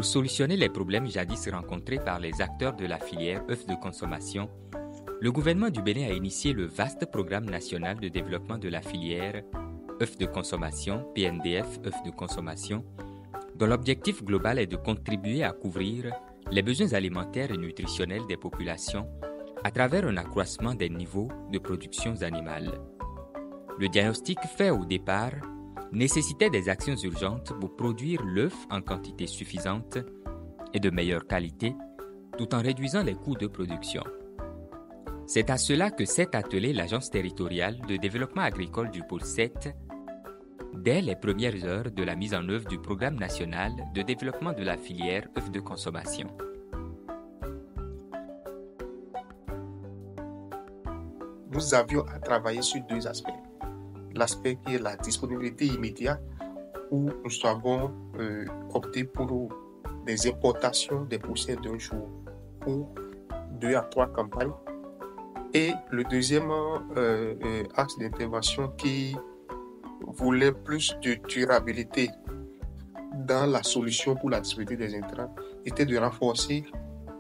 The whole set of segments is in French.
Pour solutionner les problèmes jadis rencontrés par les acteurs de la filière œufs de consommation, le gouvernement du Bénin a initié le vaste programme national de développement de la filière œufs de consommation, PNDF œufs de consommation, dont l'objectif global est de contribuer à couvrir les besoins alimentaires et nutritionnels des populations à travers un accroissement des niveaux de production animale. Le diagnostic fait au départ nécessitait des actions urgentes pour produire l'œuf en quantité suffisante et de meilleure qualité, tout en réduisant les coûts de production. C'est à cela que s'est attelée l'Agence territoriale de développement agricole du Pôle 7 dès les premières heures de la mise en œuvre du Programme national de développement de la filière œufs de consommation. Nous avions à travailler sur deux aspects. L'aspect qui est la disponibilité immédiate, où nous avons opté pour des importations des poussins d'un jour pour 2 à 3 campagnes. Et le deuxième axe d'intervention qui voulait plus de durabilité dans la solution pour la disponibilité des intrants était de renforcer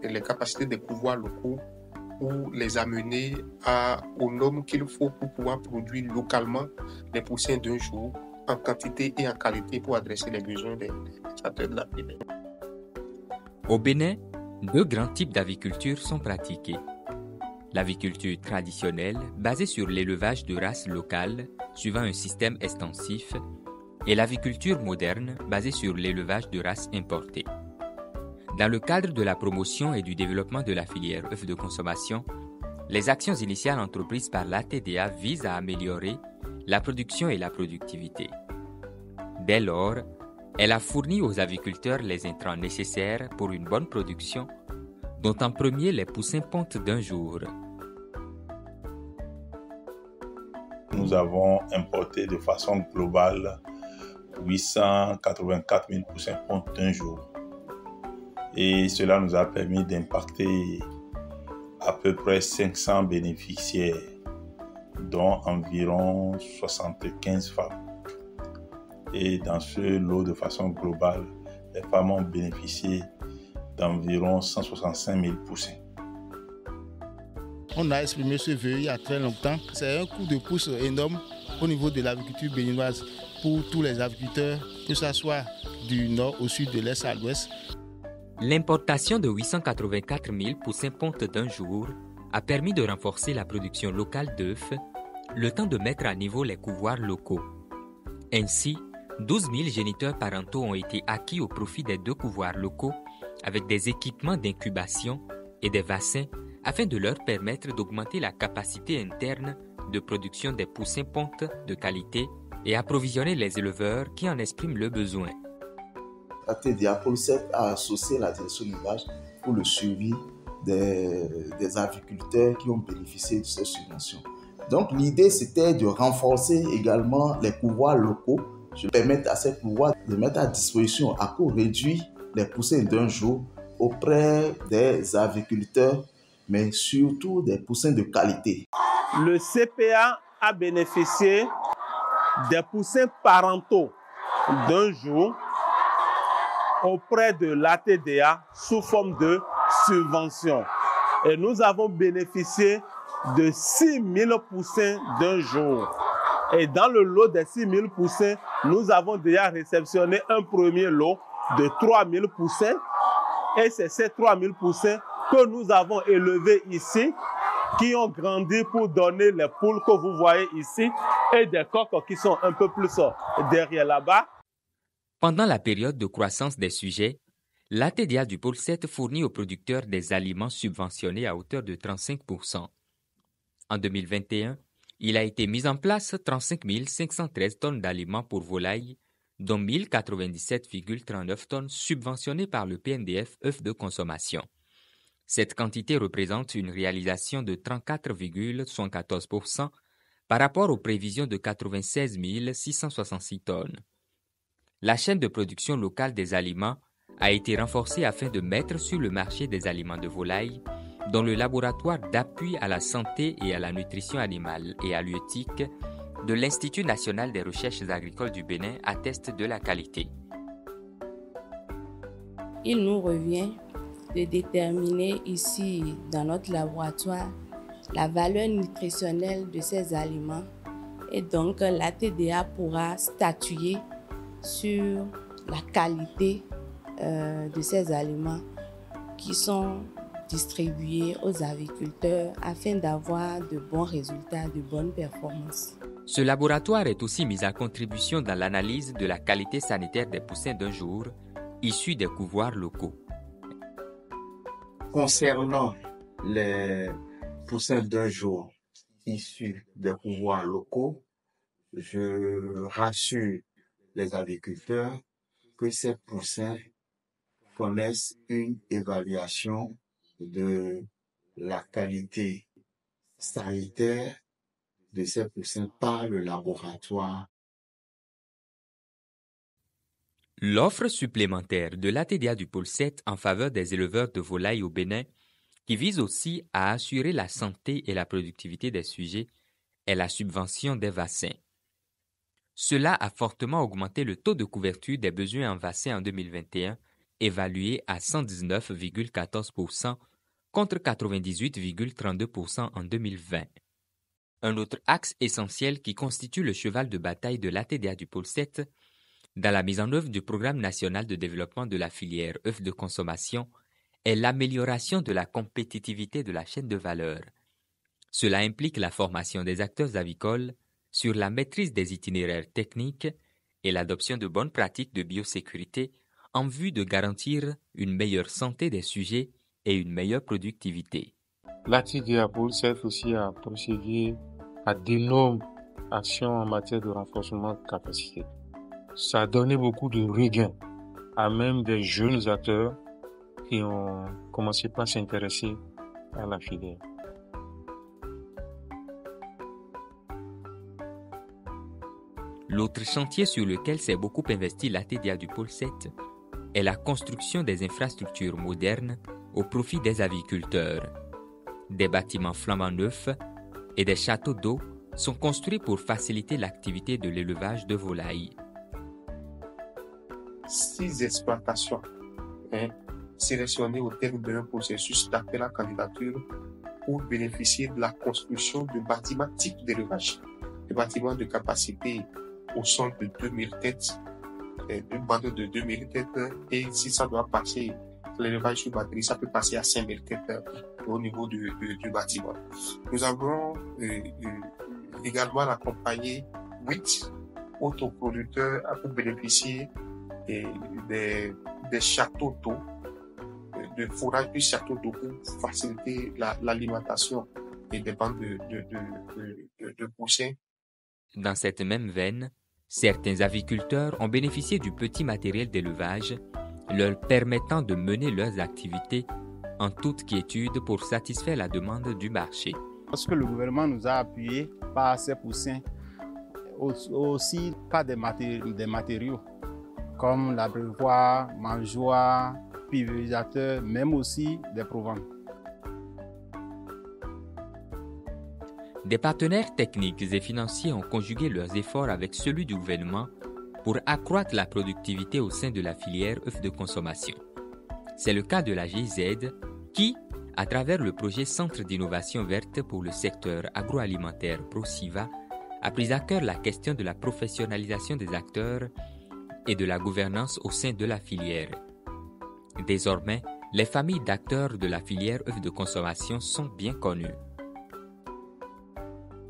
les capacités des pouvoirs locaux pour les amener aux normes qu'il faut pour pouvoir produire localement les poussins d'un jour en quantité et en qualité pour adresser les besoins des acteurs de la filière. Au Bénin, 2 grands types d'aviculture sont pratiqués. L'aviculture traditionnelle, basée sur l'élevage de races locales, suivant un système extensif, et l'aviculture moderne, basée sur l'élevage de races importées. Dans le cadre de la promotion et du développement de la filière œufs de consommation, les actions initiales entreprises par l'ATDA visent à améliorer la production et la productivité. Dès lors, elle a fourni aux aviculteurs les intrants nécessaires pour une bonne production, dont en premier les poussins ponte d'un jour. Nous avons importé de façon globale 884 000 poussins ponte d'un jour. Et cela nous a permis d'impacter à peu près 500 bénéficiaires, dont environ 75 femmes. Et dans ce lot, de façon globale, les femmes ont bénéficié d'environ 165 000 poussins. On a exprimé ce vœu il y a très longtemps. C'est un coup de pouce énorme au niveau de l'agriculture béninoise pour tous les agriculteurs, que ce soit du nord au sud, de l'est à l'ouest. L'importation de 884 000 poussins ponte d'un jour a permis de renforcer la production locale d'œufs, le temps de mettre à niveau les couvoirs locaux. Ainsi, 12 000 géniteurs parentaux ont été acquis au profit des 2 couvoirs locaux avec des équipements d'incubation et des vaccins afin de leur permettre d'augmenter la capacité interne de production des poussins ponte de qualité et approvisionner les éleveurs qui en expriment le besoin. La TDA Pôle 7 a associé la direction d'élevage pour le suivi des aviculteurs qui ont bénéficié de ces subventions. Donc l'idée c'était de renforcer également les pouvoirs locaux, de permettre à ces pouvoirs de mettre à disposition à coût réduit les poussins d'un jour auprès des aviculteurs, mais surtout des poussins de qualité. Le CPA a bénéficié des poussins parentaux d'un jour auprès de l'ATDA sous forme de subvention. Et nous avons bénéficié de 6 000 poussins d'un jour. Et dans le lot des 6 000 poussins, nous avons déjà réceptionné un premier lot de 3 000 poussins. Et c'est ces 3 000 poussins que nous avons élevés ici, qui ont grandi pour donner les poules que vous voyez ici et des coqs qui sont un peu plus derrière là-bas. Pendant la période de croissance des sujets, l'ATDA du Pôle 7 fournit aux producteurs des aliments subventionnés à hauteur de 35 %. En 2021, il a été mis en place 35 513 tonnes d'aliments pour volailles, dont 1097,39 tonnes subventionnées par le PNDF œufs de consommation. Cette quantité représente une réalisation de 34,74 % par rapport aux prévisions de 96 666 tonnes. La chaîne de production locale des aliments a été renforcée afin de mettre sur le marché des aliments de volaille, dont le laboratoire d'appui à la santé et à la nutrition animale et halieutique de l'Institut national des recherches agricoles du Bénin atteste de la qualité. il nous revient de déterminer ici dans notre laboratoire la valeur nutritionnelle de ces aliments et donc la TDA pourra statuer sur la qualité de ces aliments qui sont distribués aux agriculteurs afin d'avoir de bons résultats, de bonnes performances. Ce laboratoire est aussi mis à contribution dans l'analyse de la qualité sanitaire des poussins d'un jour issus des couvoirs locaux. Concernant les poussins d'un jour issus des couvoirs locaux, je rassure les agriculteurs que ces poussins connaissent une évaluation de la qualité sanitaire de ces poussins par le laboratoire. L'offre supplémentaire de l'ATDA du pôle 7 en faveur des éleveurs de volailles au Bénin, qui vise aussi à assurer la santé et la productivité des sujets, est la subvention des vaccins. Cela a fortement augmenté le taux de couverture des besoins en vaccins en 2021, évalué à 119,14% contre 98,32% en 2020. Un autre axe essentiel qui constitue le cheval de bataille de l'ATDA du pôle 7 dans la mise en œuvre du Programme national de développement de la filière œufs de consommation est l'amélioration de la compétitivité de la chaîne de valeur. Cela implique la formation des acteurs avicoles sur la maîtrise des itinéraires techniques et l'adoption de bonnes pratiques de biosécurité en vue de garantir une meilleure santé des sujets et une meilleure productivité. L'ATDA pôle 7 aussi a procédé à d'énormes actions en matière de renforcement de capacité. Ça a donné beaucoup de regains à même des jeunes acteurs qui ont commencé par s'intéresser à la filière. L'autre chantier sur lequel s'est beaucoup investi l'ATDA du pôle 7 est la construction des infrastructures modernes au profit des aviculteurs. Des bâtiments flambant neufs et des châteaux d'eau sont construits pour faciliter l'activité de l'élevage de volailles. 6 exploitations sélectionnées au terme d'un processus d'appel à candidature pour bénéficier de la construction de bâtiments types d'élevage. Des bâtiments de capacité au sol de 2000 têtes, une bande de 2000 têtes, et si ça doit passer, l'élevage sur batterie, ça peut passer à 5000 têtes au niveau du bâtiment. Nous avons également accompagné 8 autoproducteurs pour bénéficier des châteaux d'eau, de fourrage du château d'eau pour faciliter l'alimentation et des bandes de poussins. Dans cette même veine, certains aviculteurs ont bénéficié du petit matériel d'élevage, leur permettant de mener leurs activités en toute quiétude pour satisfaire la demande du marché. Parce que le gouvernement nous a appuyés par ces poussins, aussi par des matériaux comme l'abreuvoir, mangeoire, pulvérisateur, même aussi des provents. Des partenaires techniques et financiers ont conjugué leurs efforts avec celui du gouvernement pour accroître la productivité au sein de la filière œufs de consommation. C'est le cas de la GIZ qui, à travers le projet Centre d'innovation verte pour le secteur agroalimentaire ProSiva, a pris à cœur la question de la professionnalisation des acteurs et de la gouvernance au sein de la filière. Désormais, les familles d'acteurs de la filière œufs de consommation sont bien connues.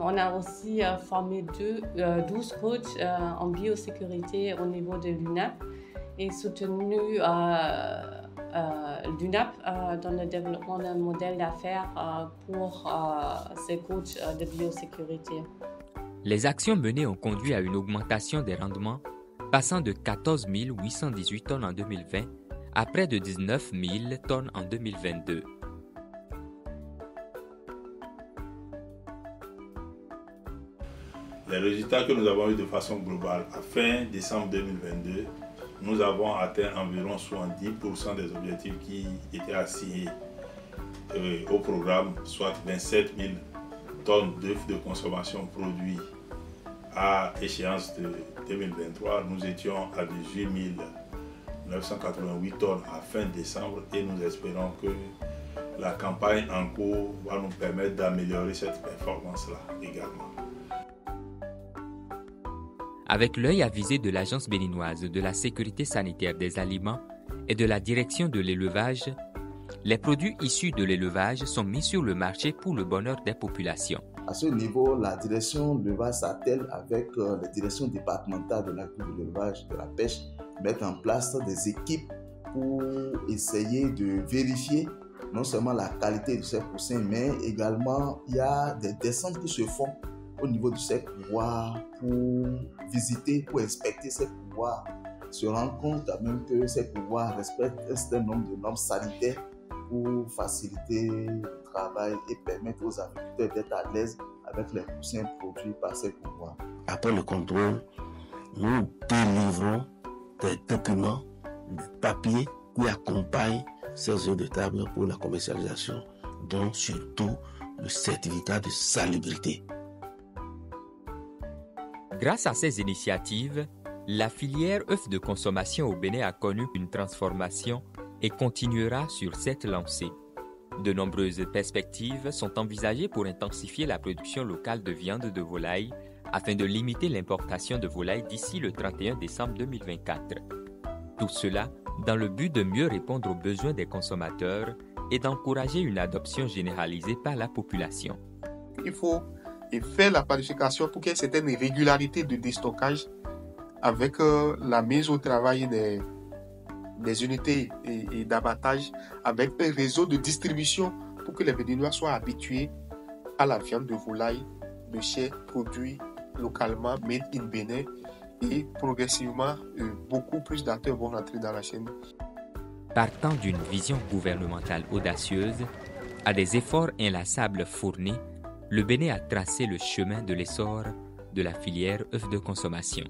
On a aussi formé 12 coachs en biosécurité au niveau de l'UNAP et soutenu l'UNAP dans le développement d'un modèle d'affaires pour ces coachs de biosécurité. Les actions menées ont conduit à une augmentation des rendements, passant de 14 818 tonnes en 2020 à près de 19 000 tonnes en 2022. Les résultats que nous avons eus de façon globale, à fin décembre 2022, nous avons atteint environ 70% des objectifs qui étaient assignés au programme, soit 27 000 tonnes d'œufs de consommation produits à échéance de 2023. Nous étions à 18 988 tonnes à fin décembre et nous espérons que la campagne en cours va nous permettre d'améliorer cette performance-là également. Avec l'œil avisé de l'Agence béninoise de la sécurité sanitaire des aliments et de la direction de l'élevage, les produits issus de l'élevage sont mis sur le marché pour le bonheur des populations. À ce niveau, la direction de l'élevage s'attelle avec les directions départementales de l'agriculture, de l'élevage, de la pêche, mettre en place des équipes pour essayer de vérifier non seulement la qualité de ces poussins, mais également il y a des descentes qui se font au niveau de ces couloirs pour visiter, pour inspecter ces couloirs, se rendre compte quand même que ces couloirs respectent un certain nombre de normes sanitaires pour faciliter le travail et permettre aux agriculteurs d'être à l'aise avec les poussins produits par ces couloirs. Après le contrôle, nous délivrons des documents, des papiers qui accompagnent ces œufs de table pour la commercialisation, dont surtout le certificat de salubrité. Grâce à ces initiatives, la filière œufs de consommation au Bénin a connu une transformation et continuera sur cette lancée. De nombreuses perspectives sont envisagées pour intensifier la production locale de viande de volaille afin de limiter l'importation de volaille d'ici le 31 décembre 2024. Tout cela dans le but de mieux répondre aux besoins des consommateurs et d'encourager une adoption généralisée par la population. Il faut faire la planification pour qu'il y ait certaines régularités de déstockage avec la mise au travail des unités et d'abattage, avec un réseau de distribution pour que les Béninois soient habitués à la viande de volaille de chez produits localement made in Bénin, et progressivement beaucoup plus d'acteurs vont rentrer dans la chaîne. Partant d'une vision gouvernementale audacieuse, à des efforts inlassables fournis, le Bénin a tracé le chemin de l'essor de la filière œufs de consommation.